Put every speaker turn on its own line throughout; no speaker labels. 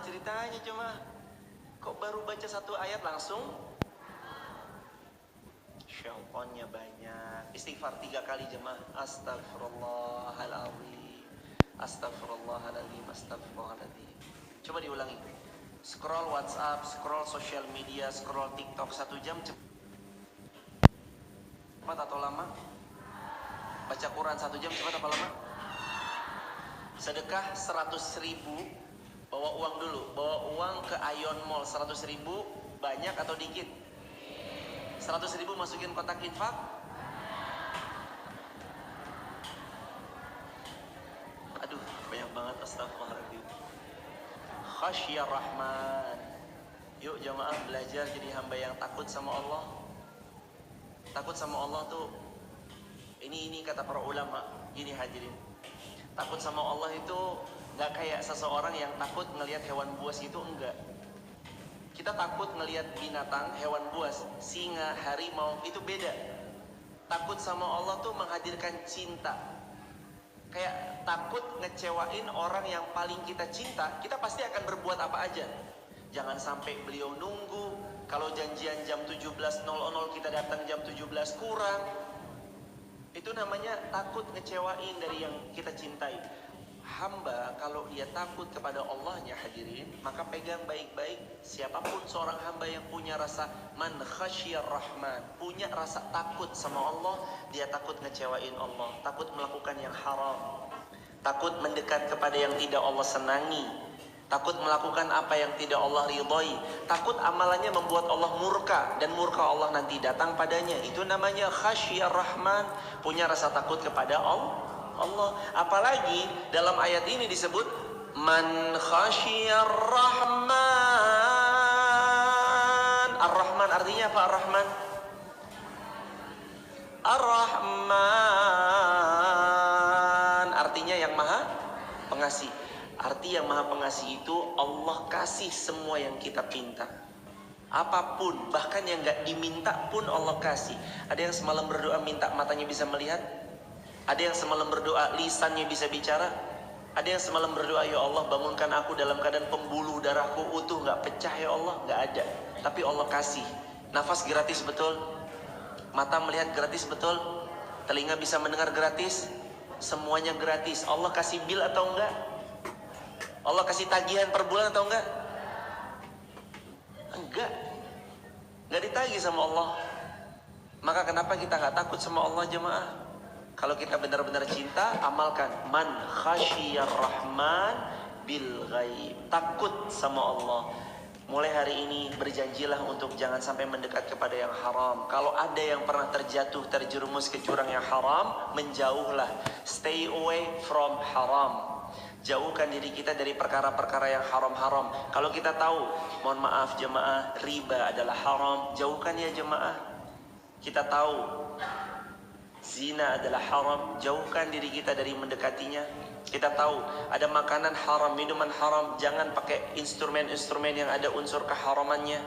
ceritanya jemaah? Kok baru baca satu ayat langsung? Syaitannya banyak. Istighfar 3 kali jemaah. Astagfirullahaladzim, astagfirullahaladzim, astagfirullahaladzim. Coba diulangi. Scroll WhatsApp, scroll social media, scroll TikTok 1 jam cepat atau lama? Baca Quran 1 jam cepat apa lama? Sedekah 100.000, bawa uang dulu, bawa uang ke Ion Mall 100.000, banyak atau dikit? 100.000 masukin kotak infak. Aduh, banyak banget, astagfirullahaladzim. Khasyar Rahman. Yuk jamaah belajar jadi hamba yang takut sama Allah. Takut sama Allah tuh, ini kata para ulama, gini hadirin. Takut sama Allah itu gak kayak seseorang yang takut ngelihat hewan buas, itu enggak. Kita takut ngelihat binatang, hewan buas, singa, harimau, itu beda. Takut sama Allah tuh menghadirkan cinta. Kayak takut ngecewain orang yang paling kita cinta, kita pasti akan berbuat apa aja. Jangan sampai beliau nunggu, kalau janjian jam 17.00 kita datang jam 17 kurang. Itu namanya takut ngecewain dari yang kita cintai. Hamba kalau dia takut kepada Allahnya hadirin, maka pegang baik-baik. Siapapun seorang hamba yang punya rasa man khasyar rahman, punya rasa takut sama Allah, dia takut ngecewain Allah, takut melakukan yang haram, takut mendekat kepada yang tidak Allah senangi, takut melakukan apa yang tidak Allah ridhoi, takut amalannya membuat Allah murka dan murka Allah nanti datang padanya. Itu namanya khasyar rahman, punya rasa takut kepada Allah. Apalagi dalam ayat ini disebut man khasyar rahman. Ar-Rahman artinya apa? Ar-Rahman, Ar-Rahman artinya yang maha pengasih. Arti yang maha pengasih itu Allah kasih semua yang kita pinta. Apapun, bahkan yang gak diminta pun Allah kasih. Ada yang semalam berdoa minta matanya bisa melihat. Ada yang semalam berdoa lisannya bisa bicara. Ada yang semalam berdoa, ya Allah bangunkan aku dalam keadaan pembuluh darahku utuh, gak pecah ya Allah. Gak ada, tapi Allah kasih. Nafas gratis betul, mata melihat gratis betul, telinga bisa mendengar gratis, semuanya gratis. Allah kasih bil atau enggak? Allah kasih tagihan per bulan atau enggak? Enggak, enggak ditagih sama Allah. Maka kenapa kita enggak takut sama Allah jemaah? Kalau kita benar-benar cinta, amalkan man khasyar rahman bil ghaib, takut sama Allah. Mulai hari ini berjanjilah untuk jangan sampai mendekat kepada yang haram. Kalau ada yang pernah terjatuh, terjerumus ke jurang yang haram, menjauhlah. Stay away from haram. Jauhkan diri kita dari perkara-perkara yang haram-haram. Kalau kita tahu, mohon maaf jemaah, riba adalah haram, jauhkan ya jemaah. Kita tahu zina adalah haram, jauhkan diri kita dari mendekatinya. Kita tahu ada makanan haram, minuman haram, jangan pakai instrumen-instrumen yang ada unsur keharamannya.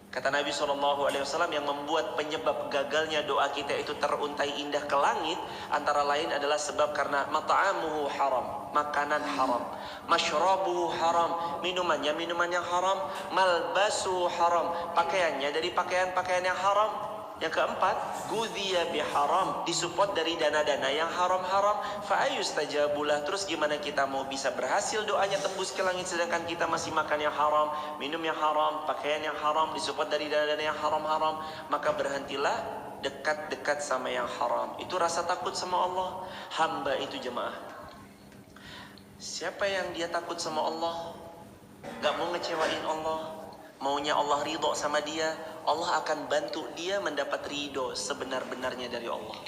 Kata Nabi SAW, yang membuat penyebab gagalnya doa kita itu teruntai indah ke langit, antara lain adalah sebab karena mat'amuhu haram, makanan haram, masyrabuhu haram, minumannya minuman yang haram, malbasuhu haram, pakaiannya dari pakaian-pakaian yang haram. Yang keempat, gudhiya biharam, disupport dari dana-dana yang haram-haram. Fa'ayustajabulah. Terus gimana kita mau bisa berhasil doanya tembus ke langit sedangkan kita masih makan yang haram, minum yang haram, pakaian yang haram, disupport dari dana-dana yang haram-haram? Maka berhentilah dekat-dekat sama yang haram. Itu rasa takut sama Allah. Hamba itu jemaah, siapa yang dia takut sama Allah, gak mau ngecewain Allah, maunya Allah ridho sama dia, Allah akan bantu dia mendapat ridho sebenar-benarnya dari Allah.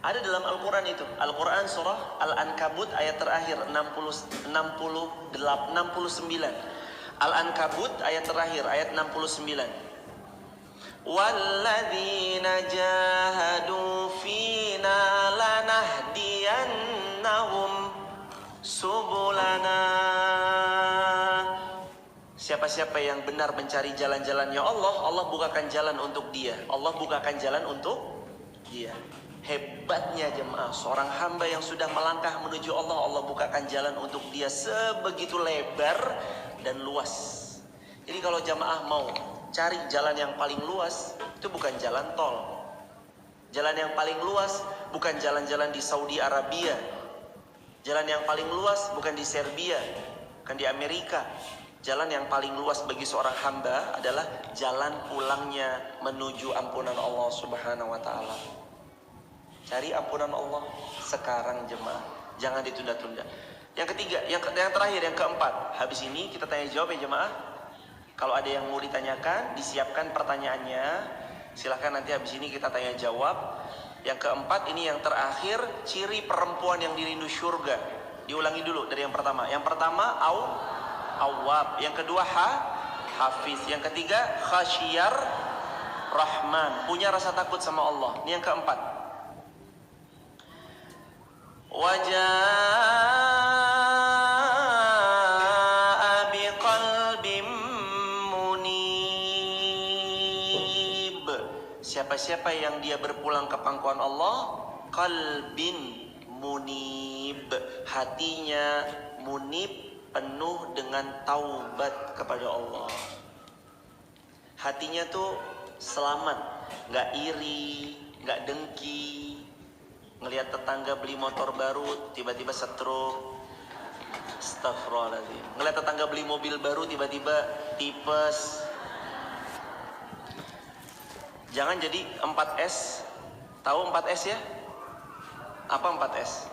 Ada dalam Al-Quran itu, Al-Quran surah Al-Ankabut ayat terakhir 69. Al-Ankabut ayat terakhir, ayat 69. Walladzina jahadu fina lanahdiyannahum subulana. Siapa-siapa yang benar mencari jalan-jalannya Allah, Allah bukakan jalan untuk dia. Allah bukakan jalan untuk dia. Hebatnya jemaah, seorang hamba yang sudah melangkah menuju Allah, Allah bukakan jalan untuk dia sebegitu lebar dan luas. Jadi kalau jemaah mau cari jalan yang paling luas, itu bukan jalan tol. Jalan yang paling luas bukan jalan-jalan di Saudi Arabia. Jalan yang paling luas bukan di Serbia, bukan di Amerika. Jalan yang paling luas bagi seorang hamba adalah jalan pulangnya menuju ampunan Allah Subhanahu wa taala. Cari ampunan Allah sekarang jemaah, jangan ditunda-tunda. Yang ketiga, yang terakhir, yang keempat. Habis ini kita tanya jawab ya jemaah. Kalau ada yang mau ditanyakan, disiapkan pertanyaannya. Silahkan nanti habis ini kita tanya jawab. Yang keempat, ini yang terakhir, ciri perempuan yang dirindu surga. Diulangi dulu dari yang pertama. Yang pertama, awwab. Yang kedua, hafiz. Yang ketiga, khasyar rahman. Punya rasa takut sama Allah. Ini yang keempat. Wajaa biqalbim munib. Siapa-siapa yang dia berpulang ke pangkuan Allah, qalbin munib, hatinya munib, penuh dengan taubat kepada Allah. Hatinya tuh selamat, nggak iri, nggak dengki. Ngelihat tetangga beli motor baru, tiba-tiba stroke. Astagfirullahaladzim. Ngelihat tetangga beli mobil baru, tiba-tiba tipes. Jangan jadi 4S. Tahu 4S ya? Apa 4S?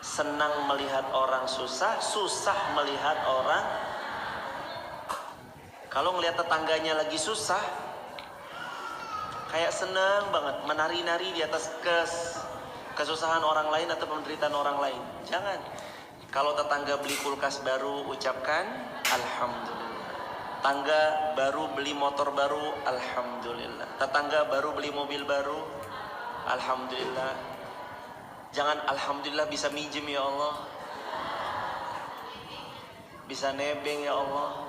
Senang melihat orang susah, susah melihat orang. Kalau ngelihat tetangganya lagi susah, kayak senang banget menari-nari di atas kesusahan orang lain atau penderitaan orang lain. Jangan. Kalau tetangga beli kulkas baru, ucapkan alhamdulillah. Tetangga baru beli motor baru, alhamdulillah. Tetangga baru beli mobil baru, alhamdulillah. Jangan alhamdulillah bisa minjem ya Allah, bisa nebeng ya Allah.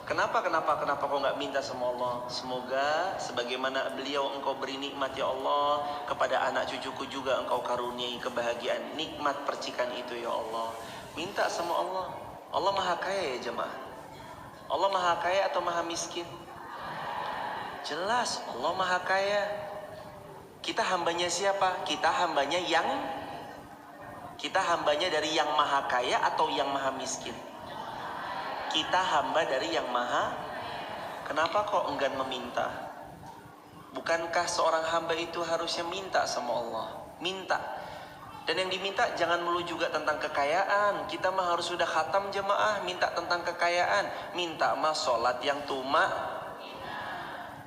Kenapa kok nggak minta sama Allah? Semoga sebagaimana beliau engkau beri nikmat ya Allah, kepada anak cucuku juga engkau karuniai kebahagiaan, nikmat percikan itu ya Allah. Minta sama Allah. Allah maha kaya ya jemaah. Allah maha kaya atau maha miskin? Jelas Allah maha kaya. Kita hambanya siapa? Kita hambanya dari yang maha kaya atau yang maha miskin? Kita hamba dari yang maha. Kenapa kok enggan meminta? Bukankah seorang hamba itu harusnya minta sama Allah? Minta. Dan yang diminta jangan melulu juga tentang kekayaan. Kita mah harus sudah khatam jemaah, minta tentang kekayaan. Minta mah sholat yang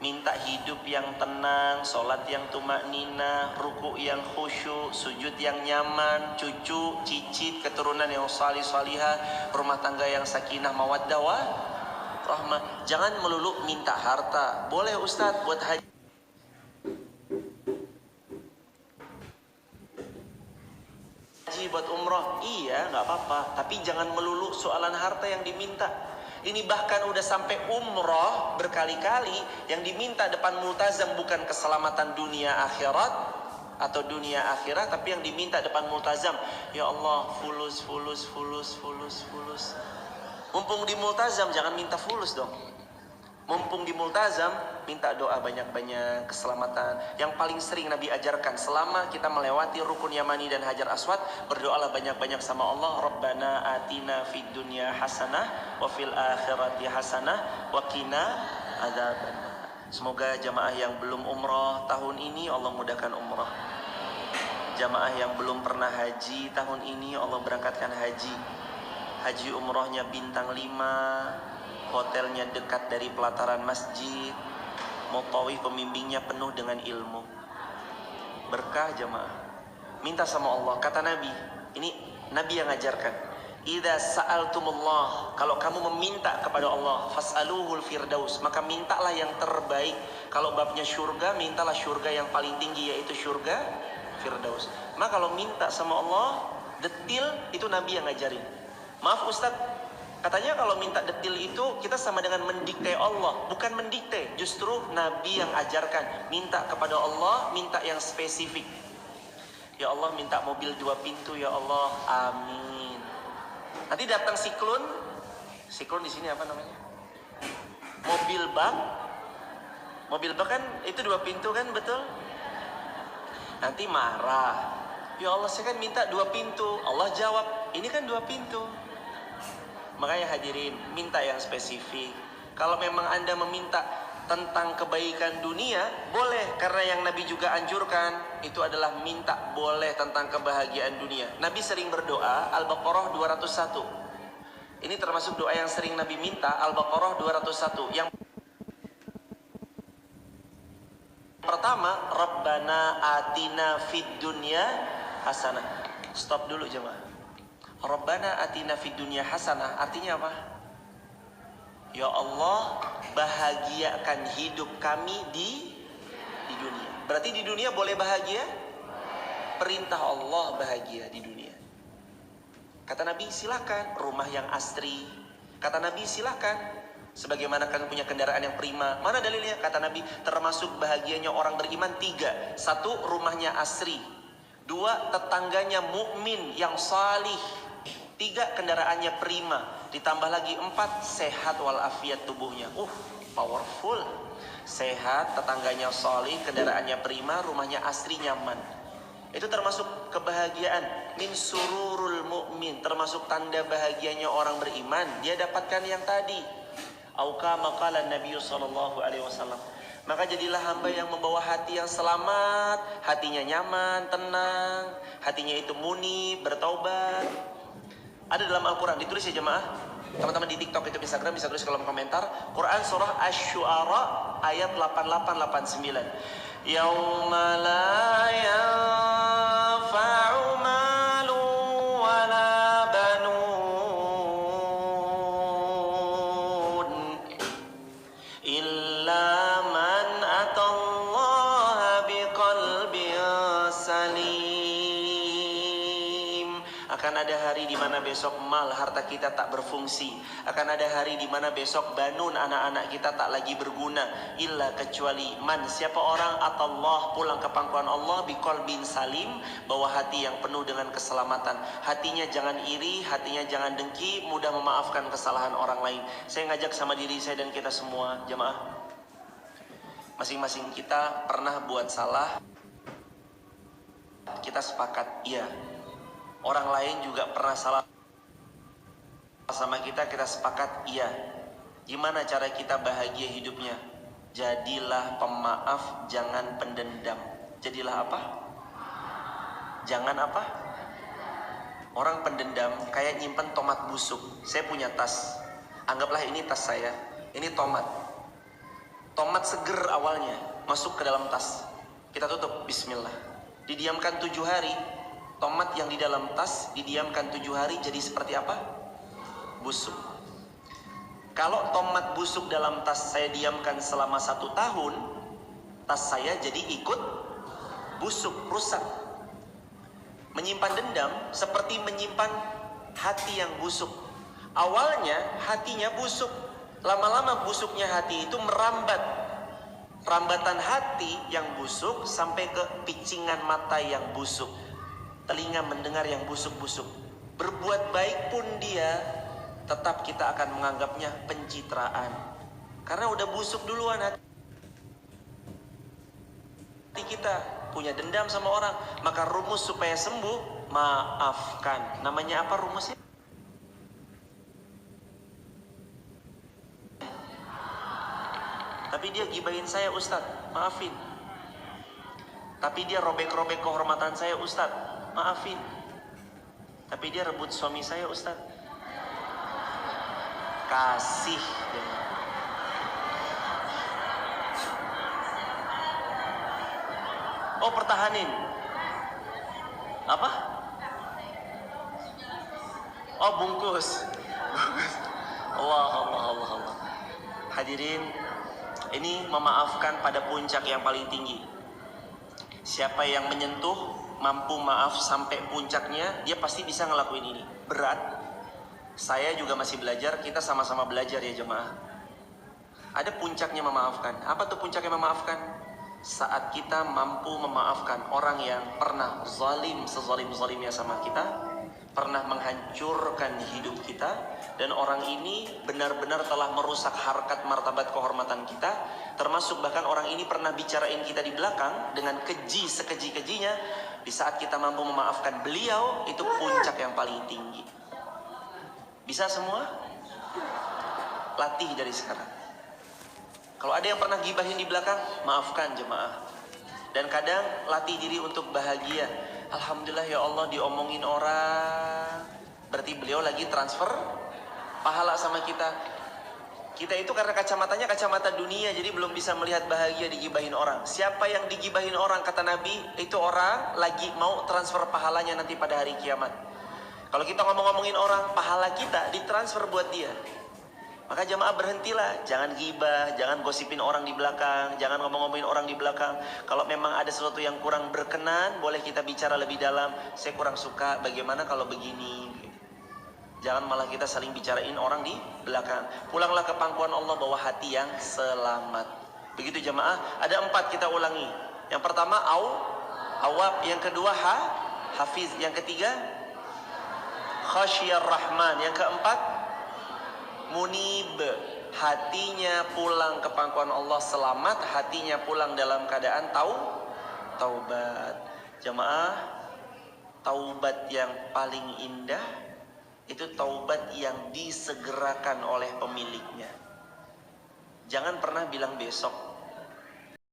minta hidup yang tenang, sholat yang tumakninah, ruku yang khusyuk, sujud yang nyaman, cucu, cicit, keturunan yang salih salihah, rumah tangga yang sakinah mawaddah warahmah. Jangan melulu minta harta. Boleh Ustadz buat haji, buat umroh, iya nggak apa-apa. Tapi jangan melulu soalan harta yang diminta. Ini bahkan udah sampai umroh berkali-kali yang diminta depan multazam bukan keselamatan dunia akhirat atau dunia akhirat, tapi yang diminta depan multazam, ya Allah fulus. Mumpung di multazam jangan minta fulus dong. Mumpung di multazam minta doa banyak-banyak keselamatan. Yang paling sering Nabi ajarkan selama kita melewati rukun yamani dan hajar aswad, berdoalah banyak-banyak sama Allah. Rabbana atina fid dunya hasanah wa fil akhirati hasanah wa qina adzabannar. Semoga jamaah yang belum umrah tahun ini Allah mudahkan umrah. Jamaah yang belum pernah haji tahun ini Allah berangkatkan haji. Haji umrahnya bintang 5, hotelnya dekat dari pelataran masjid, mutawif pembimbingnya penuh dengan ilmu. Berkah jemaah. Minta sama Allah. Kata Nabi, ini Nabi yang ngajarkan, idza sa'altumullah, kalau kamu meminta kepada Allah, fas'aluhul firdaus, maka mintalah yang terbaik. Kalau babnya surga, mintalah surga yang paling tinggi, yaitu surga firdaus. Maka kalau minta sama Allah detil, itu Nabi yang ngajarin. Maaf Ustadz, Katanya kalau minta detil itu kita sama dengan mendikte Allah. Bukan mendikte, justru Nabi yang ajarkan. Minta kepada Allah, minta yang spesifik. Ya Allah, minta mobil 2 pintu ya Allah, amin. Nanti datang siklon di sini apa namanya? Mobil bak kan itu 2 pintu kan, betul? Nanti marah. Ya Allah, saya kan minta 2 pintu. Allah jawab, ini kan 2 pintu. Makanya hadirin, minta yang spesifik. Kalau memang Anda meminta tentang kebaikan dunia, boleh. Karena yang Nabi juga anjurkan, itu adalah minta boleh tentang kebahagiaan dunia. Nabi sering berdoa, Al-Baqarah 201. Ini termasuk doa yang sering Nabi minta, Al-Baqarah 201. Yang pertama, Rabbana atina fid dunya hasanah. Stop dulu jemaah. Rabbana atina fid dunya hasanah artinya apa? Ya Allah, bahagiakan hidup kami di dunia. Berarti di dunia boleh bahagia? Perintah Allah bahagia di dunia. Kata Nabi, silakan rumah yang asri. Kata Nabi, silakan sebagaimana kalian punya kendaraan yang prima. Mana dalilnya? Kata Nabi, termasuk bahagianya orang beriman 3. 1, rumahnya asri. 2, tetangganya mukmin yang salih. 3, kendaraannya prima. Ditambah lagi 4, sehat walafiat tubuhnya. Powerful. Sehat, tetangganya salih, kendaraannya prima, rumahnya asri nyaman. Itu termasuk kebahagiaan. Min sururul mu'min, termasuk tanda bahagianya orang beriman. Dia dapatkan yang tadi. Auka maqala Nabi sallallahu alaihi wasallam. Maka jadilah hamba yang membawa hati yang selamat, hatinya nyaman, tenang, hatinya itu muni, bertaubat. Ada dalam Al-Quran, ditulis ya jemaah. Teman-teman di TikTok itu Instagram bisa tulis kolom komentar. Quran surah Asy-Syu'ara ayat 88-89. Yauma la yanfa'u malu wala banun illa man atallaha biqalbin salim. Akan ada hari di mana besok mal harta kita tak berfungsi. Akan ada hari di mana besok banun anak-anak kita tak lagi berguna. Illa kecuali man, siapa orang atallah pulang ke pangkuan Allah biqalbin salim, bawa hati yang penuh dengan keselamatan. Hatinya jangan iri, hatinya jangan dengki, mudah memaafkan kesalahan orang lain. Saya ngajak sama diri saya dan kita semua jemaah, masing-masing kita pernah buat salah. Kita sepakat, iya. Orang lain juga pernah salah sama kita, kita sepakat, iya. Gimana cara kita bahagia hidupnya? Jadilah pemaaf, jangan pendendam. Jadilah apa? Jangan apa? Orang pendendam kayak nyimpen tomat busuk. Saya punya tas, anggaplah ini tas saya. Ini tomat. Tomat seger awalnya, masuk ke dalam tas. Kita tutup, bismillah. Didiamkan 7 hari. Tomat yang di dalam tas didiamkan 7 hari jadi seperti apa? Busuk. Kalau tomat busuk dalam tas saya diamkan selama 1 tahun, tas saya jadi ikut busuk, rusak. Menyimpan dendam seperti menyimpan hati yang busuk. Awalnya hatinya busuk, lama-lama busuknya hati itu merambat. Rambatan hati yang busuk sampai ke picingan mata yang busuk, telinga mendengar yang busuk-busuk. Berbuat baik pun dia, tetap kita akan menganggapnya pencitraan. Karena udah busuk duluan hati kita, punya dendam sama orang. Maka rumus supaya sembuh, maafkan. Namanya apa rumusnya? Tapi dia gibahin saya, Ustadz, maafin. Tapi dia robek-robek kehormatan saya, Ustadz, maafin. Tapi dia rebut suami saya, Ustaz, kasih. Oh, pertahanin. Apa? Oh, bungkus. Allah. Hadirin, ini memaafkan pada puncak yang paling tinggi. Siapa yang menyentuh, mampu maaf sampai puncaknya, dia pasti bisa ngelakuin ini. Berat, Saya juga masih belajar, kita sama-sama belajar ya jemaah. Ada puncaknya memaafkan. Apa tuh puncaknya memaafkan? Saat kita mampu memaafkan orang yang pernah zalim sezalim-zalimnya sama kita, pernah menghancurkan hidup kita, dan orang ini benar-benar telah merusak harkat martabat kehormatan kita, termasuk bahkan orang ini pernah bicarain kita di belakang dengan keji sekeji-kejinya. Di saat kita mampu memaafkan beliau, itu puncak yang paling tinggi. Bisa semua? Latih dari sekarang. Kalau ada yang pernah gibahin di belakang, maafkan jemaah. Dan kadang latih diri untuk bahagia. Alhamdulillah ya Allah diomongin orang, berarti beliau lagi transfer pahala sama kita. Kita itu karena kacamatanya kacamata dunia, jadi belum bisa melihat bahagia digibahin orang. Siapa yang digibahin orang, kata Nabi, itu orang lagi mau transfer pahalanya nanti pada hari kiamat. Kalau kita ngomong-ngomongin orang, pahala kita ditransfer buat dia. Maka jamaah berhentilah, jangan gibah, jangan gosipin orang di belakang, jangan ngomong-ngomongin orang di belakang. Kalau memang ada sesuatu yang kurang berkenan, boleh kita bicara lebih dalam. Saya kurang suka, bagaimana kalau begini? Jangan malah kita saling bicarain orang di belakang. Pulanglah ke pangkuan Allah bawa hati yang selamat. Begitu jamaah. Ada 4 kita ulangi. Yang pertama awab, yang kedua hafiz, yang ketiga khasyar rahman, yang keempat munib, hatinya pulang ke pangkuan Allah selamat, hatinya pulang dalam keadaan taubat. Jamaah, taubat yang paling indah itu taubat yang disegerakan oleh pemiliknya. Jangan pernah bilang besok.